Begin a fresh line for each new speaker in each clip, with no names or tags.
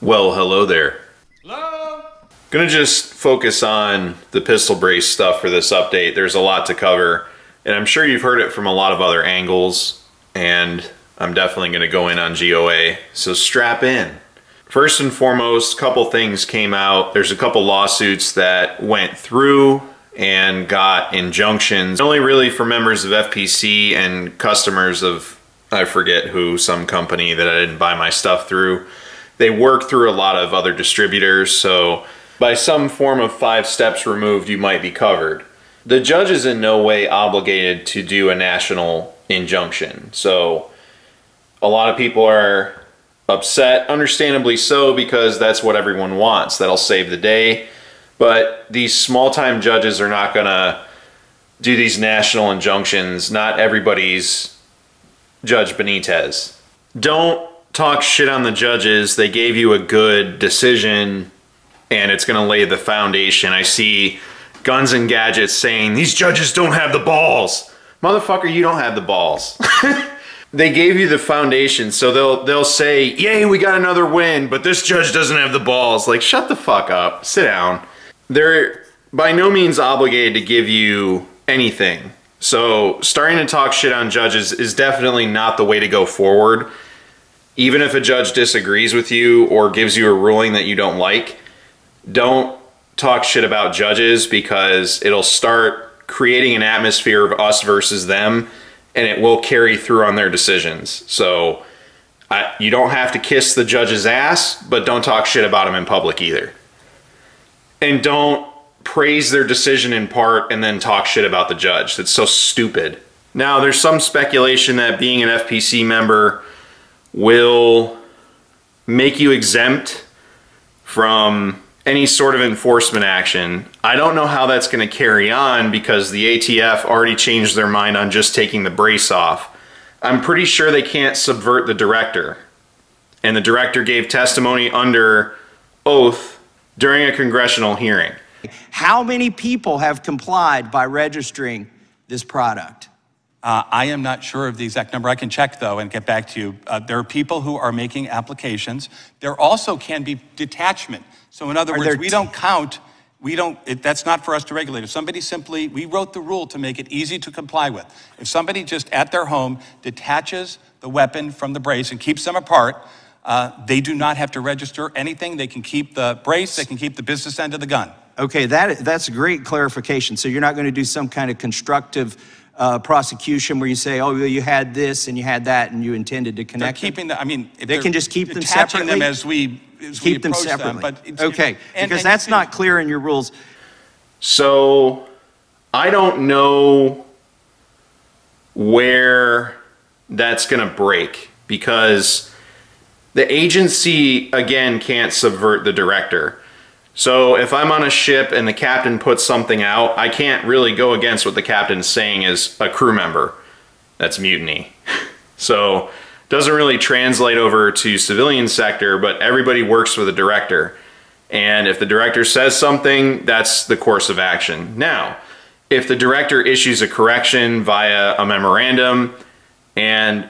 Well, hello there.
Hello?
Gonna just focus on the pistol brace stuff for this update. There's a lot to cover, and I'm sure you've heard it from a lot of other angles, and I'm definitely gonna go in on GOA, so strap in. First and foremost, a couple things came out. There's a couple lawsuits that went through and got injunctions, only really for members of FPC and customers of, I forget who, some company that I didn't buy my stuff through. They work through a lot of other distributors, so by some form of 5 steps removed, you might be covered. The judge is in no way obligated to do a national injunction, so a lot of people are upset, understandably so, because that's what everyone wants. That'll save the day. But these small-time judges are not gonna do these national injunctions. Not everybody's Judge Benitez. Don't talk shit on the judges. They gave you a good decision and it's gonna lay the foundation. I see Guns and Gadgets saying, these judges don't have the balls. Motherfucker, you don't have the balls. They gave you the foundation, so they'll say, yay, we got another win, but this judge doesn't have the balls. Like, shut the fuck up, sit down. They're by no means obligated to give you anything. So starting to talk shit on judges is definitely not the way to go forward. Even if a judge disagrees with you or gives you a ruling that you don't like, don't talk shit about judges, because it'll start creating an atmosphere of us versus them, and it will carry through on their decisions. So you don't have to kiss the judge's ass, but don't talk shit about them in public either. And don't praise their decision in part and then talk shit about the judge. That's so stupid. Now, there's some speculation that being an FPC member will make you exempt from any sort of enforcement action. I don't know how that's going to carry on, because the ATF already changed their mind on just taking the brace off. I'm pretty sure they can't subvert the director. And the director gave testimony under oath during a congressional hearing.
How many people have complied by registering this product?
I am not sure of the exact number. I can check, though, and get back to you. There are people who are making applications. There also can be detachment. So in other words, we don't count, that's not for us to regulate. If somebody simply, we wrote the rule to make it easy to comply with. If somebody just at their home detaches the weapon from the brace and keeps them apart, they do not have to register anything. They can keep the brace, they can keep the business end of the gun.
Okay, that's a great clarification. So you're not going to do some kind of constructive prosecution where you say, oh, you had this and you had that and you intended to connect them?
Keeping them, I mean,
they can just keep them separately?
Them as we
keep them separately. Okay, because that's not clear in your rules.
So I don't know where that's going to break, because the agency, again, can't subvert the director. So if I'm on a ship and the captain puts something out, I can't really go against what the captain's saying as a crew member. That's mutiny. So it doesn't really translate over to civilian sector, but everybody works for the director. And if the director says something, that's the course of action. Now, if the director issues a correction via a memorandum and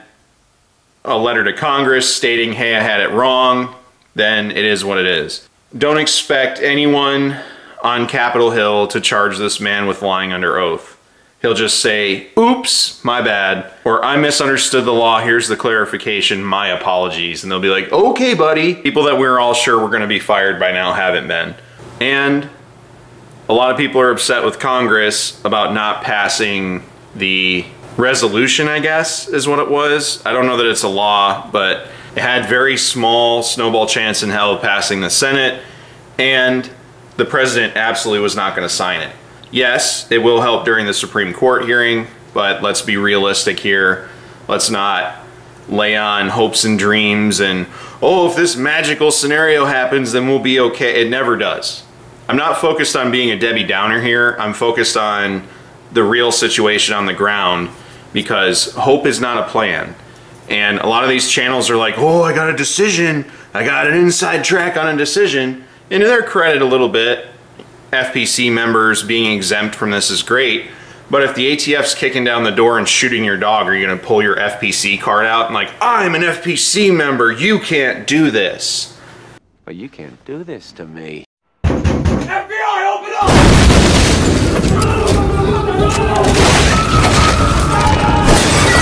a letter to Congress stating, hey, I had it wrong, then it is what it is. Don't expect anyone on Capitol Hill to charge this man with lying under oath. He'll just say, oops, my bad, or I misunderstood the law, here's the clarification, my apologies. And they'll be like, okay, buddy. People that we're all sure we're gonna be fired by now haven't been. And a lot of people are upset with Congress about not passing the resolution, I guess, is what it was. I don't know that it's a law, but it had very small snowball chance in hell of passing the Senate, and the president absolutely was not going to sign it. Yes, it will help during the Supreme Court hearing, but let's be realistic here. Let's not lay on hopes and dreams and, oh, if this magical scenario happens, then we'll be okay. It never does. I'm not focused on being a Debbie Downer here. I'm focused on the real situation on the ground, because hope is not a plan. And a lot of these channels are like, oh, I got a decision. I got an inside track on a decision. And to their credit a little bit, FPC members being exempt from this is great. But if the ATF's kicking down the door and shooting your dog, are you going to pull your FPC card out and like, I'm an FPC member, you can't do this?
But you can't do this to me.
FBI, open up!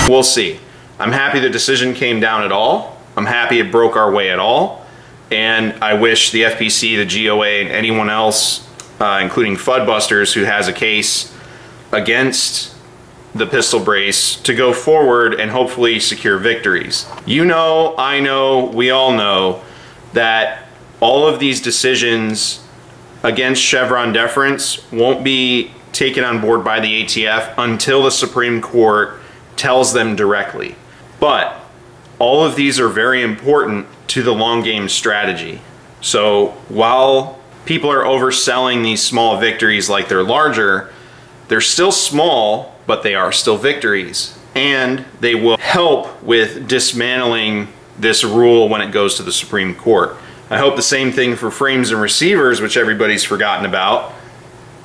We'll see. I'm happy the decision came down at all. I'm happy it broke our way at all. And I wish the FPC, the GOA, and anyone else, including Fudd busters who has a case against the pistol brace, to go forward and hopefully secure victories. You know, I know, we all know that all of these decisions against Chevron deference won't be taken on board by the ATF until the Supreme Court tells them directly. But all of these are very important to the long game strategy. So while people are overselling these small victories like they're larger, they're still small, but they are still victories. And they will help with dismantling this rule when it goes to the Supreme Court. I hope the same thing for frames and receivers, which everybody's forgotten about,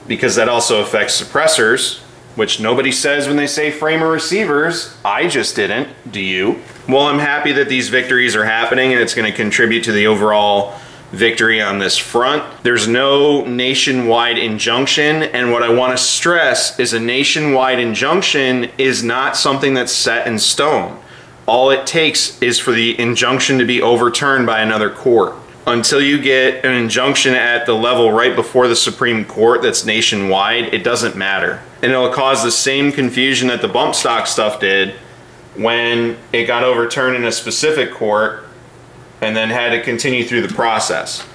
because that also affects suppressors, which nobody says when they say frame or receivers. I just didn't. Do you? Well, I'm happy that these victories are happening and it's going to contribute to the overall victory on this front. There's no nationwide injunction, and what I want to stress is a nationwide injunction is not something that's set in stone. All it takes is for the injunction to be overturned by another court. Until you get an injunction at the level right before the Supreme Court that's nationwide, it doesn't matter. And it'll cause the same confusion that the bump stock stuff did when it got overturned in a specific court and then had to continue through the process.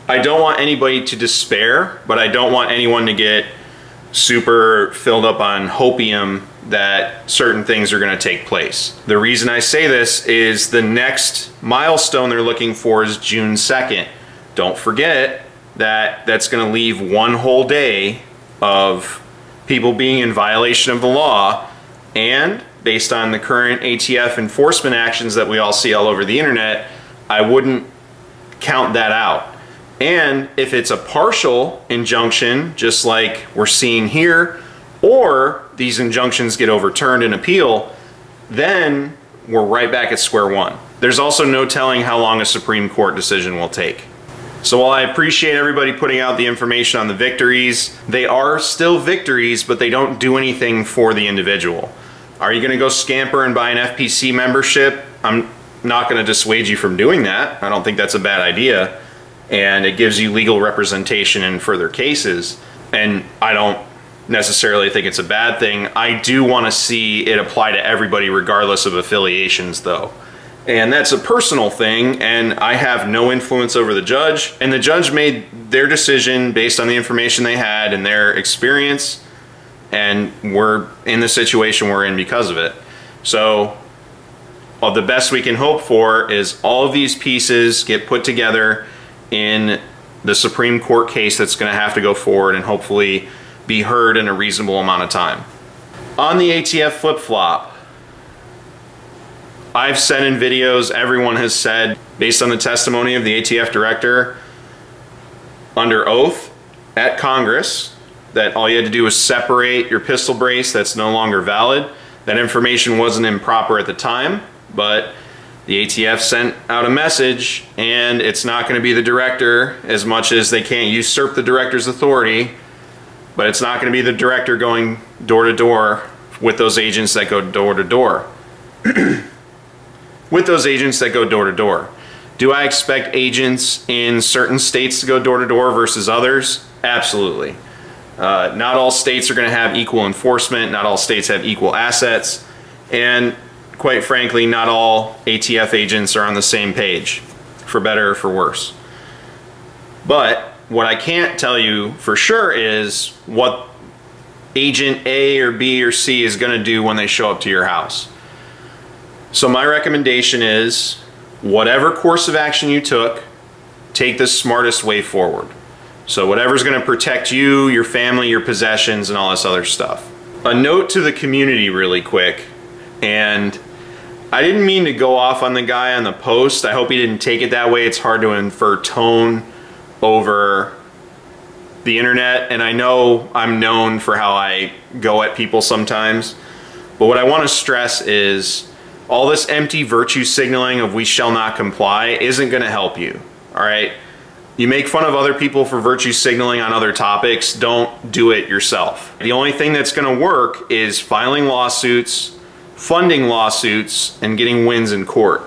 I don't want anybody to despair, but I don't want anyone to get super filled up on hopium that certain things are going to take place. The reason I say this is the next milestone they're looking for is June 2nd. Don't forget that that's going to leave one whole day of people being in violation of the law, and based on the current ATF enforcement actions that we all see all over the internet, I wouldn't count that out. And if it's a partial injunction, just like we're seeing here, or these injunctions get overturned in appeal, then we're right back at square one. There's also no telling how long a Supreme Court decision will take. So while I appreciate everybody putting out the information on the victories, they are still victories, but they don't do anything for the individual. Are you gonna go scamper and buy an FPC membership? I'm not gonna dissuade you from doing that. I don't think that's a bad idea. And it gives you legal representation in further cases. And I don't necessarily think it's a bad thing. I do want to see it apply to everybody regardless of affiliations though. And that's a personal thing, and I have no influence over the judge, and the judge made their decision based on the information they had and their experience, and we're in the situation we're in because of it. So the best we can hope for is all of these pieces get put together in the Supreme Court case that's going to have to go forward and hopefully be heard in a reasonable amount of time. On the ATF flip-flop, I've said in videos, everyone has said, based on the testimony of the ATF director under oath at Congress, that all you had to do was separate your pistol brace. That's no longer valid. That information wasn't improper at the time, but the ATF sent out a message, and it's not going to be the director, as much as they can't usurp the director's authority, but it's not going to be the director going door to door with those agents that go door to door. With those agents that go door to door. Do I expect agents in certain states to go door to door versus others? Absolutely. Not all states are going to have equal enforcement. Not all states have equal assets. And quite frankly, not all ATF agents are on the same page, for better or for worse. But what I can't tell you for sure is what agent A or B or C is going to do when they show up to your house. So my recommendation is, whatever course of action you took, take the smartest way forward. So whatever's going to protect you, your family, your possessions, and all this other stuff. A note to the community really quick, and I didn't mean to go off on the guy on the post. I hope he didn't take it that way. It's hard to infer tone over the internet, and I know I'm known for how I go at people sometimes, but what I want to stress is all this empty virtue signaling of we shall not comply isn't going to help you. All right, You make fun of other people for virtue signaling on other topics, don't do it yourself. The only thing that's gonna work is filing lawsuits, funding lawsuits, and getting wins in court.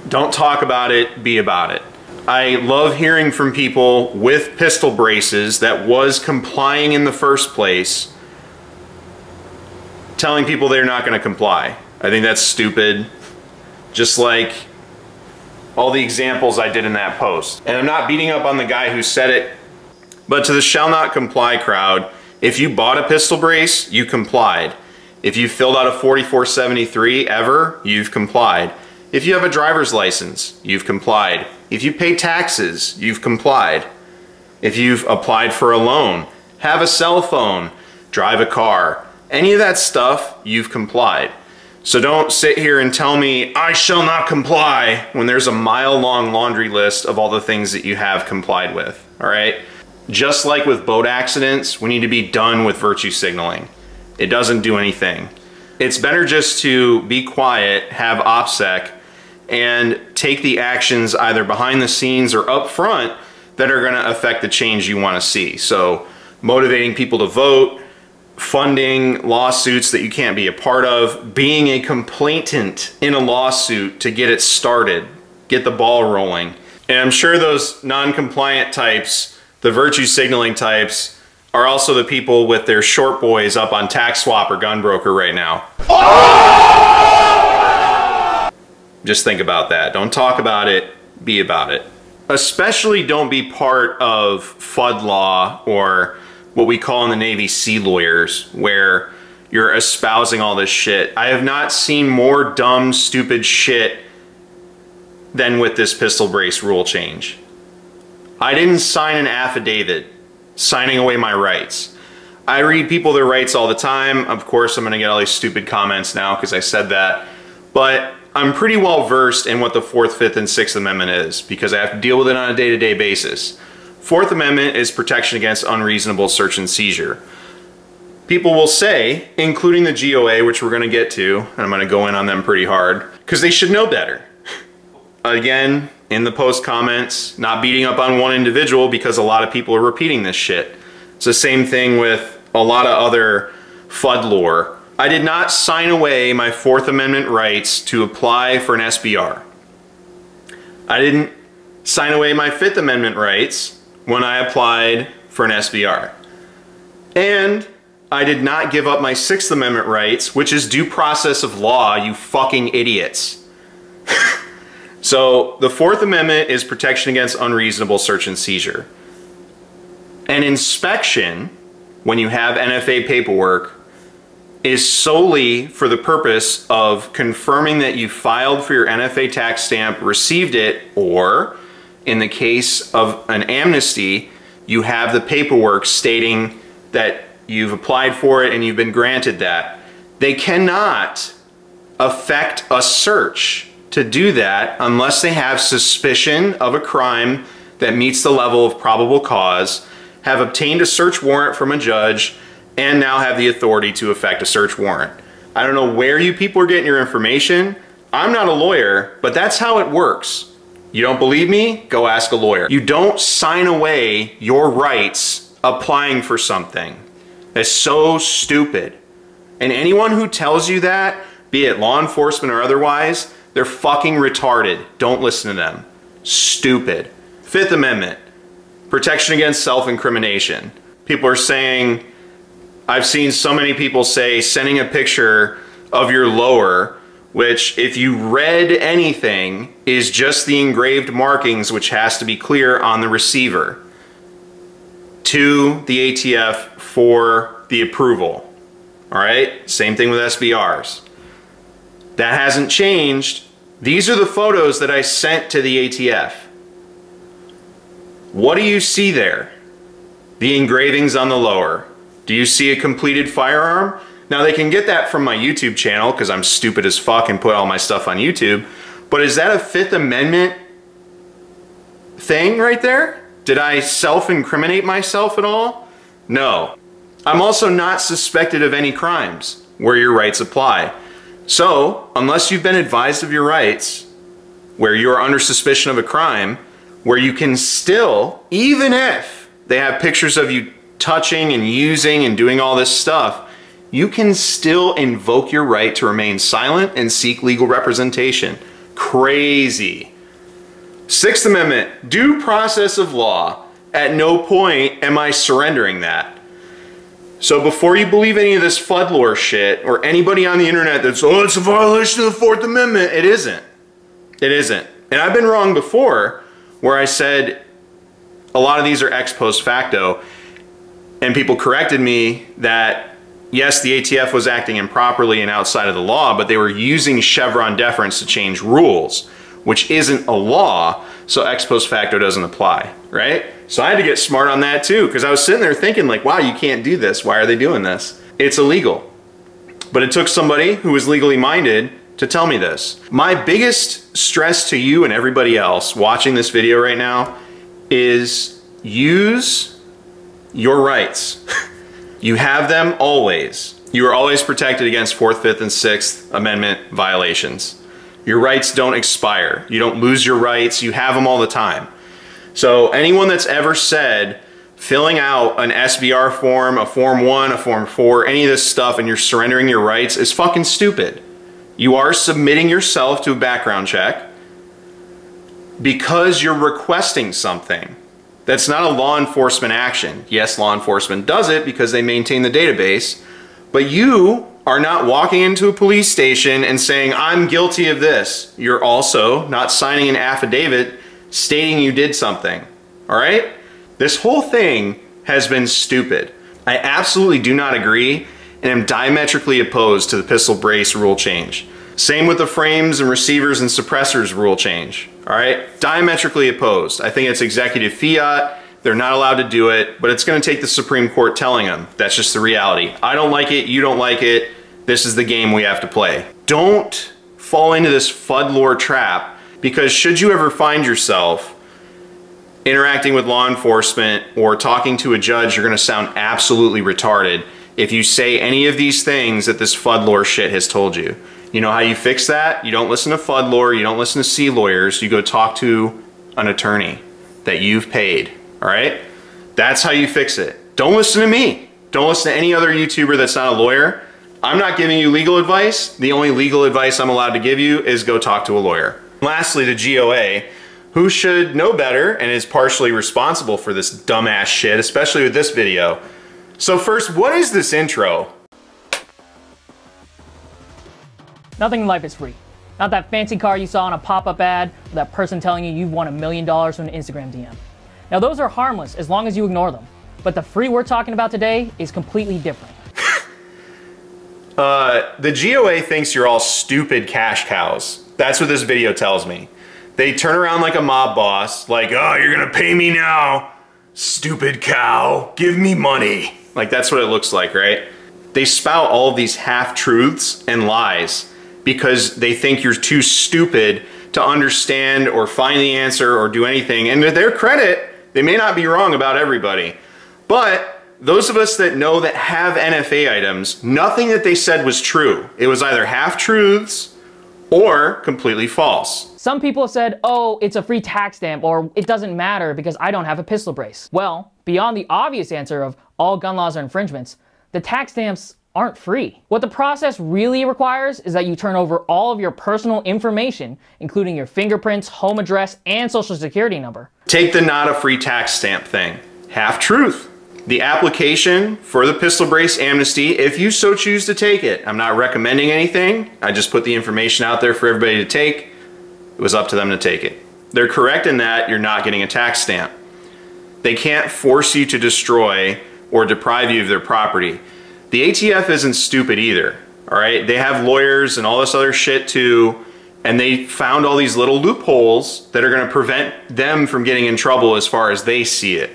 Don't talk about it, be about it. I love hearing from people with pistol braces that was complying in the first place, telling people they're not gonna comply. I think that's stupid. Just like all the examples I did in that post. And I'm not beating up on the guy who said it, but to the shall not comply crowd, if you bought a pistol brace, you complied. If you filled out a 4473 ever, you've complied. If you have a driver's license, you've complied. If you pay taxes, you've complied. If you've applied for a loan, have a cell phone, drive a car, any of that stuff, you've complied. So don't sit here and tell me, I shall not comply, when there's a mile-long laundry list of all the things that you have complied with, all right? Just like with boat accidents, we need to be done with virtue signaling. It doesn't do anything. It's better just to be quiet, have OPSEC, and take the actions either behind the scenes or up front that are gonna affect the change you wanna see. So motivating people to vote, funding lawsuits that you can't be a part of, being a complainant in a lawsuit to get it started, get the ball rolling. And I'm sure those non-compliant types, the virtue signaling types, are also the people with their short boys up on Tax Swap or Gunbroker right now. Just think about that. Don't talk about it, be about it. Especially don't be part of Fudd law or what we call in the Navy sea lawyers, where you're espousing all this shit. I have not seen more dumb, stupid shit than with this pistol brace rule change. I didn't sign an affidavit signing away my rights. I read people their rights all the time. Of course, I'm gonna get all these stupid comments now because I said that, but I'm pretty well versed in what the 4th, 5th, and 6th Amendment is because I have to deal with it on a day-to-day basis. 4th Amendment is protection against unreasonable search and seizure. People will say, including the GOA, which we're gonna get to, and I'm gonna go in on them pretty hard, because they should know better. Again, in the post comments, not beating up on one individual because a lot of people are repeating this shit. It's the same thing with a lot of other FUD lore. I did not sign away my 4th Amendment rights to apply for an SBR. I didn't sign away my 5th Amendment rights when I applied for an SBR. And I did not give up my 6th Amendment rights, which is due process of law, you fucking idiots. So the 4th Amendment is protection against unreasonable search and seizure. An inspection, when you have NFA paperwork, is solely for the purpose of confirming that you filed for your NFA tax stamp, received it, or in the case of an amnesty, you have the paperwork stating that you've applied for it and you've been granted that. They cannot affect a search to do that unless they have suspicion of a crime that meets the level of probable cause, have obtained a search warrant from a judge, and now have the authority to effect a search warrant. I don't know where you people are getting your information. I'm not a lawyer, but that's how it works. You don't believe me? Go ask a lawyer. You don't sign away your rights applying for something. That's so stupid. And anyone who tells you that, be it law enforcement or otherwise, they're fucking retarded. Don't listen to them. Stupid. 5th Amendment, protection against self-incrimination. People are saying, I've seen so many people say sending a picture of your lower, which if you read anything is just the engraved markings, which has to be clear on the receiver, to the ATF for the approval. All right, same thing with SBRs. That hasn't changed. These are the photos that I sent to the ATF. What do you see there? The engravings on the lower. Do you see a completed firearm? Now they can get that from my YouTube channel because I'm stupid as fuck and put all my stuff on YouTube. But is that a 5th Amendment thing right there? Did I self-incriminate myself at all? No. I'm also not suspected of any crimes where your rights apply. So, unless you've been advised of your rights, where you are under suspicion of a crime, where you can still, even if they have pictures of you touching and using and doing all this stuff, you can still invoke your right to remain silent and seek legal representation. Crazy. Sixth Amendment, due process of law. At no point am I surrendering that. So before you believe any of this Fudd lore shit, or anybody on the internet that's, oh, it's a violation of the Fourth Amendment, it isn't. It isn't. And I've been wrong before, where I said a lot of these are ex post facto, and people corrected me that, yes, the ATF was acting improperly and outside of the law, but they were using Chevron deference to change rules, which isn't a law, so ex post facto doesn't apply, right? So I had to get smart on that too, because I was sitting there thinking like, wow, you can't do this. Why are they doing this? It's illegal. But it took somebody who was legally minded to tell me this. My biggest stress to you and everybody else watching this video right now is use your rights. You have them always. You are always protected against 4th, 5th, and 6th Amendment violations. Your rights don't expire. You don't lose your rights. You have them all the time. So anyone that's ever said filling out an SBR form, a Form 1, a Form 4, any of this stuff, and you're surrendering your rights is fucking stupid. You are submitting yourself to a background check because you're requesting something. That's not a law enforcement action. Yes, law enforcement does it because they maintain the database, but you are not walking into a police station and saying, I'm guilty of this. You're also not signing an affidavit stating you did something, all right? This whole thing has been stupid. I absolutely do not agree and am diametrically opposed to the pistol brace rule change. Same with the frames and receivers and suppressors rule change, all right? Diametrically opposed. I think it's executive fiat. They're not allowed to do it, but it's gonna take the Supreme Court telling them. That's just the reality. I don't like it, you don't like it. This is the game we have to play. Don't fall into this Fudd lore trap, because should you ever find yourself interacting with law enforcement or talking to a judge, you're gonna sound absolutely retarded if you say any of these things that this Fudd lore shit has told you. You know how you fix that? You don't listen to Fudd lore, you don't listen to C lawyers, you go talk to an attorney that you've paid, all right? That's how you fix it. Don't listen to me. Don't listen to any other YouTuber that's not a lawyer. I'm not giving you legal advice. The only legal advice I'm allowed to give you is go talk to a lawyer. Lastly, the GOA, who should know better and is partially responsible for this dumbass shit, especially with this video. So first, what is this intro?
Nothing in life is free. Not that fancy car you saw on a pop-up ad, or that person telling you you've won $1 million from an Instagram DM. Now those are harmless as long as you ignore them. But the free we're talking about today is completely different.
The GOA thinks you're all stupid cash cows. That's what this video tells me. They turn around like a mob boss, like, oh, you're gonna pay me now, stupid cow, give me money. Like, that's what it looks like, right? They spout all of these half-truths and lies because they think you're too stupid to understand or find the answer or do anything. And to their credit, they may not be wrong about everybody. But those of us that know that have NFA items, nothing that they said was true. It was either half-truths or completely false.
Some people have said, oh, it's a free tax stamp, or it doesn't matter because I don't have a pistol brace. Well, beyond the obvious answer of all gun laws are infringements, the tax stamps aren't free. What the process really requires is that you turn over all of your personal information, including your fingerprints, home address, and social security number.
Take the not a free tax stamp thing. Half-truth. The application for the pistol brace amnesty, if you so choose to take it. I'm not recommending anything. I just put the information out there for everybody to take. It was up to them to take it. They're correct in that you're not getting a tax stamp. They can't force you to destroy or deprive you of their property. The ATF isn't stupid either, all right? They have lawyers and all this other shit too, and they found all these little loopholes that are gonna prevent them from getting in trouble as far as they see it.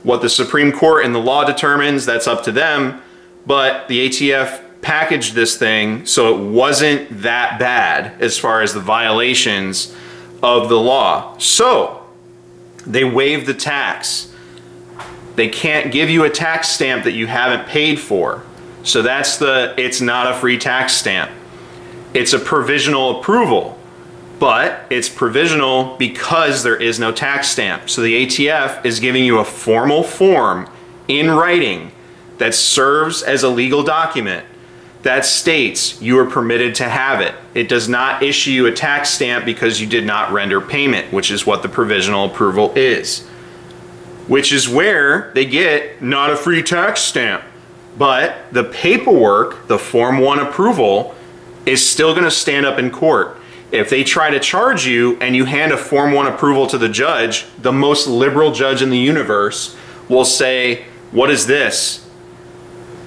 What the Supreme Court and the law determines, that's up to them, but the ATF packaged this thing so it wasn't that bad as far as the violations of the law. So, they waived the tax. They can't give you a tax stamp that you haven't paid for. So that's it's not a free tax stamp. It's a provisional approval. but it's provisional because there is no tax stamp. So the ATF is giving you a formal form in writing that serves as a legal document that states you are permitted to have it. It does not issue you a tax stamp because you did not render payment, which is what the provisional approval is. Which is where they get not a free tax stamp. But the paperwork, the Form 1 approval, is still going to stand up in court. If they try to charge you and you hand a Form 1 approval to the judge, the most liberal judge in the universe will say, what is this?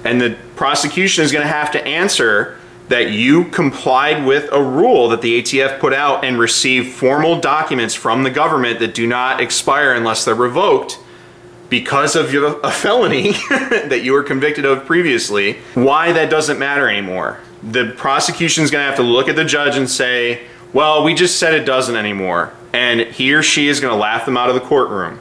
And the prosecution is going to have to answer that you complied with a rule that the ATF put out and received formal documents from the government that do not expire unless they're revoked because of a felony that you were convicted of previously. Why that doesn't matter anymore. The prosecution is going to have to look at the judge and say, well, we just said it doesn't anymore. And he or she is going to laugh them out of the courtroom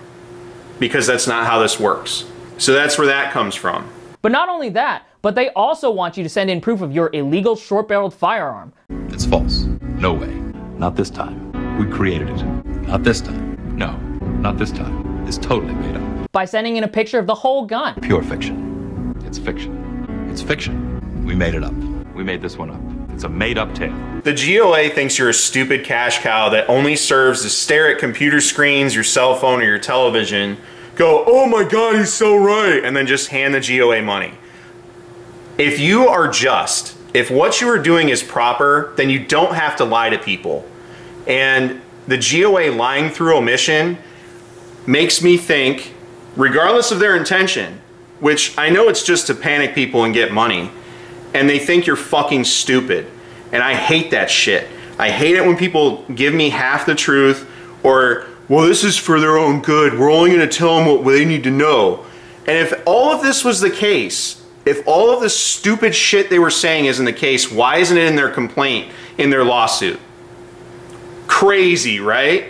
because that's not how this works. So that's where that comes from.
But not only that, but they also want you to send in proof of your illegal short-barreled firearm.
It's false. No way. Not this time. We created it. Not this time. No, not this time. It's totally made up.
By sending in a picture of the whole gun.
Pure fiction. It's fiction. It's fiction. We made it up. We made this one up. It's a made-up tale.
The GOA thinks you're a stupid cash cow that only serves to stare at computer screens, your cell phone, or your television, go, oh my God, he's so right, and then just hand the GOA money. If you are just, if what you are doing is proper, then you don't have to lie to people. And the GOA lying through omission makes me think, regardless of their intention, which I know it's just to panic people and get money, and they think you're fucking stupid. And I hate that shit. I hate it when people give me half the truth, or, well, this is for their own good. We're only going to tell them what they need to know. And if all of this was the case, if all of the stupid shit they were saying isn't the case, why isn't it in their complaint, in their lawsuit? Crazy, right?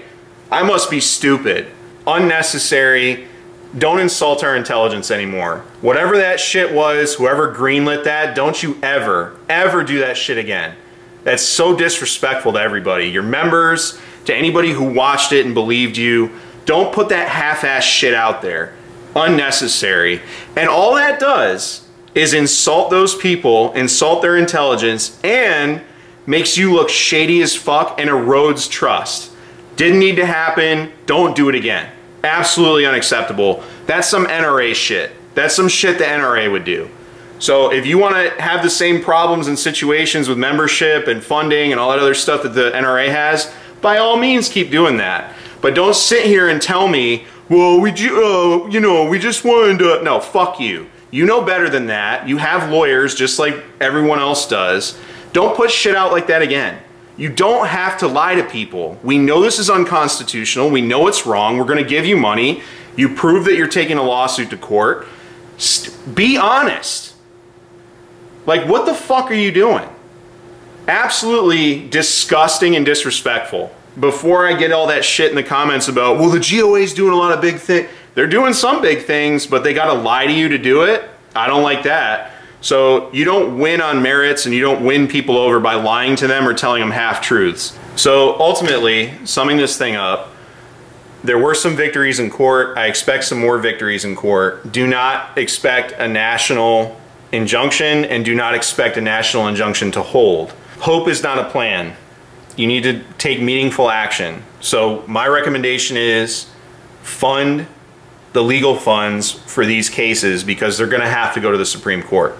I must be stupid. Unnecessary. Don't insult our intelligence anymore. Whatever that shit was, whoever greenlit that, don't you ever, ever do that shit again. That's so disrespectful to everybody. Your members, to anybody who watched it and believed you. Don't put that half-ass shit out there. Unnecessary. And all that does is insult those people, insult their intelligence, and makes you look shady as fuck and erodes trust. Didn't need to happen. Don't do it again. Absolutely unacceptable. That's some NRA shit. That's some shit the NRA would do. So if you want to have the same problems and situations with membership and funding and all that other stuff that the NRA has, by all means keep doing that. But don't sit here and tell me, well, we just wanted to... No, fuck you. You know better than that. You have lawyers just like everyone else does. Don't put shit out like that again. You don't have to lie to people. We know this is unconstitutional. We know it's wrong. We're going to give you money. You prove that you're taking a lawsuit to court. Be honest. Like, what the fuck are you doing? Absolutely disgusting and disrespectful. Before I get all that shit in the comments about, well, the GOA's doing a lot of big things. They're doing some big things, but they got to lie to you to do it. I don't like that. So you don't win on merits and you don't win people over by lying to them or telling them half-truths. So ultimately, summing this thing up, there were some victories in court. I expect some more victories in court. Do not expect a national injunction and do not expect a national injunction to hold. Hope is not a plan. You need to take meaningful action. So my recommendation is fund the legal funds for these cases because they're going to have to go to the Supreme Court.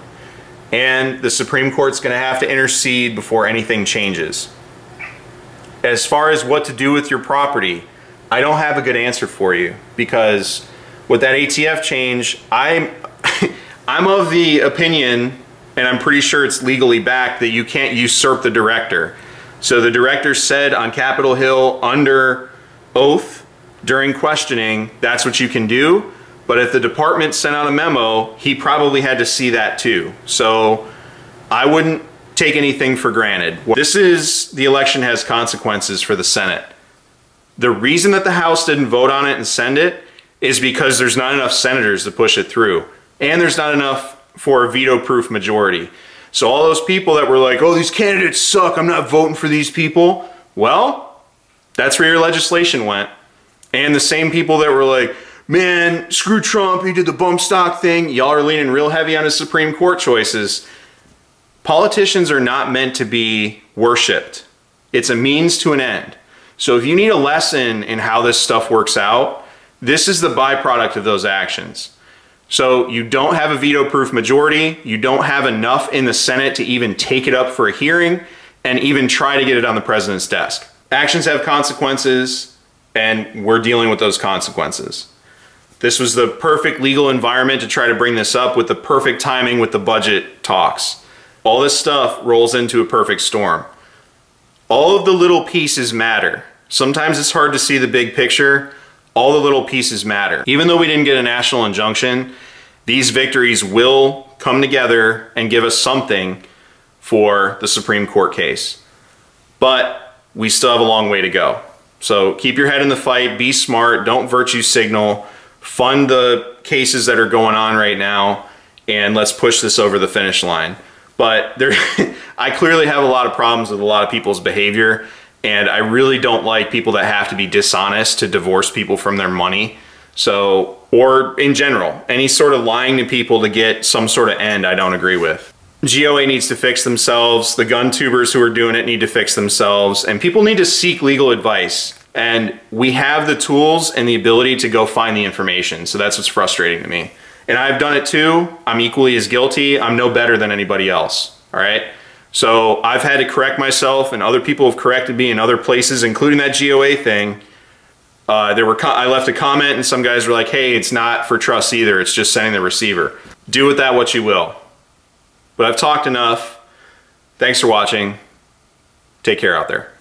And the Supreme Court's going to have to intercede before anything changes. As far as what to do with your property, I don't have a good answer for you because with that ATF change, I'm of the opinion, and I'm pretty sure it's legally backed, that you can't usurp the director. So the director said on Capitol Hill under oath during questioning, that's what you can do. But if the department sent out a memo, he probably had to see that too. So I wouldn't take anything for granted. The election has consequences for the Senate. The reason that the House didn't vote on it and send it is because there's not enough senators to push it through. And there's not enough for a veto-proof majority. So all those people that were like, oh, these candidates suck, I'm not voting for these people. Well, That's where your legislation went. And the same people that were like, man, screw Trump, he did the bump stock thing. Y'all are leaning real heavy on his Supreme Court choices. Politicians are not meant to be worshipped. It's a means to an end. So if you need a lesson in how this stuff works out, this is the byproduct of those actions. So you don't have a veto-proof majority. You don't have enough in the Senate to even take it up for a hearing and even try to get it on the president's desk. Actions have consequences, and we're dealing with those consequences. This was the perfect legal environment to try to bring this up with the perfect timing with the budget talks. All this stuff rolls into a perfect storm. All of the little pieces matter. Sometimes it's hard to see the big picture. All the little pieces matter. Even though we didn't get a national injunction, these victories will come together and give us something for the Supreme Court case. But we still have a long way to go. So keep your head in the fight, be smart, don't virtue signal, fund the cases that are going on right now, and let's push this over the finish line. But I clearly have a lot of problems with a lot of people's behavior, and I really don't like people that have to be dishonest to divorce people from their money. So, or in general, any sort of lying to people to get some sort of end, I don't agree with. GOA needs to fix themselves. The gun tubers who are doing it need to fix themselves, and people need to seek legal advice. And we have the tools and the ability to go find the information. So that's what's frustrating to me. And I've done it too. I'm equally as guilty. I'm no better than anybody else, all right? So I've had to correct myself, and other people have corrected me in other places, including that GOA thing. I left a comment, and some guys were like, hey, it's not for trust either. It's just sending the receiver. Do with that what you will. But I've talked enough. Thanks for watching. Take care out there.